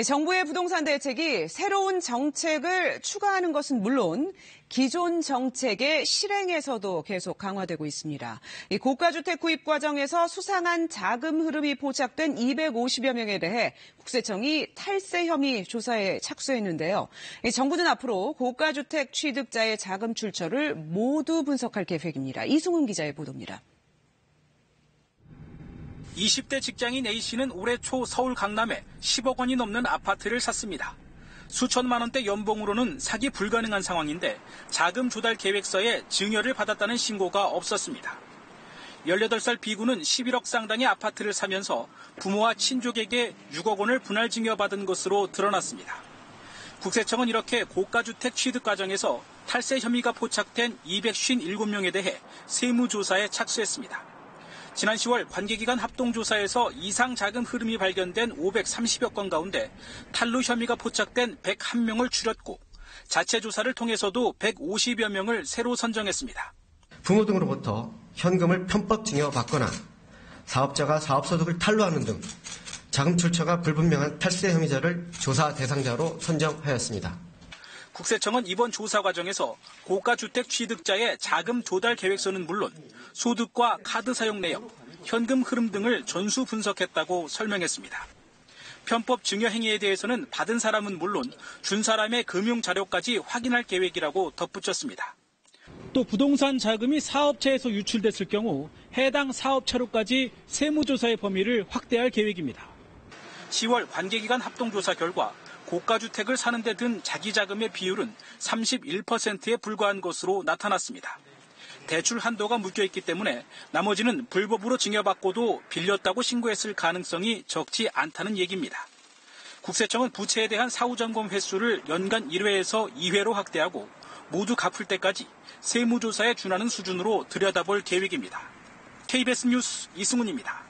정부의 부동산 대책이 새로운 정책을 추가하는 것은 물론 기존 정책의 실행에서도 계속 강화되고 있습니다. 이 고가주택 구입 과정에서 수상한 자금 흐름이 포착된 250여 명에 대해 국세청이 탈세 혐의 조사에 착수했는데요. 정부는 앞으로 고가주택 취득자의 자금 출처를 모두 분석할 계획입니다. 이승훈 기자의 보도입니다. 20대 직장인 A씨는 올해 초 서울 강남에 10억 원이 넘는 아파트를 샀습니다. 수천만 원대 연봉으로는 사기 불가능한 상황인데 자금 조달 계획서에 증여를 받았다는 신고가 없었습니다. 18살 B군은 11억 상당의 아파트를 사면서 부모와 친족에게 6억 원을 분할 증여받은 것으로 드러났습니다. 국세청은 이렇게 고가주택 취득 과정에서 탈세 혐의가 포착된 257명에 대해 세무조사에 착수했습니다. 지난 10월 관계기관 합동조사에서 이상 자금 흐름이 발견된 530여 건 가운데 탈루 혐의가 포착된 101명을 줄였고 자체 조사를 통해서도 150여 명을 새로 선정했습니다. 부모 등으로부터 현금을 편법 증여받거나 사업자가 사업소득을 탈루하는 등 자금 출처가 불분명한 탈세 혐의자를 조사 대상자로 선정하였습니다. 국세청은 이번 조사 과정에서 고가주택 취득자의 자금 조달 계획서는 물론 소득과 카드 사용 내역, 현금 흐름 등을 전수 분석했다고 설명했습니다. 편법 증여 행위에 대해서는 받은 사람은 물론 준 사람의 금융 자료까지 확인할 계획이라고 덧붙였습니다. 또 부동산 자금이 사업체에서 유출됐을 경우 해당 사업체로까지 세무조사의 범위를 확대할 계획입니다. 10월 관계기관 합동조사 결과 고가주택을 사는 데 든 자기자금의 비율은 31%에 불과한 것으로 나타났습니다. 대출 한도가 묶여있기 때문에 나머지는 불법으로 증여받고도 빌렸다고 신고했을 가능성이 적지 않다는 얘기입니다. 국세청은 부채에 대한 사후점검 횟수를 연간 1회에서 2회로 확대하고 모두 갚을 때까지 세무조사에 준하는 수준으로 들여다볼 계획입니다. KBS 뉴스 이승훈입니다.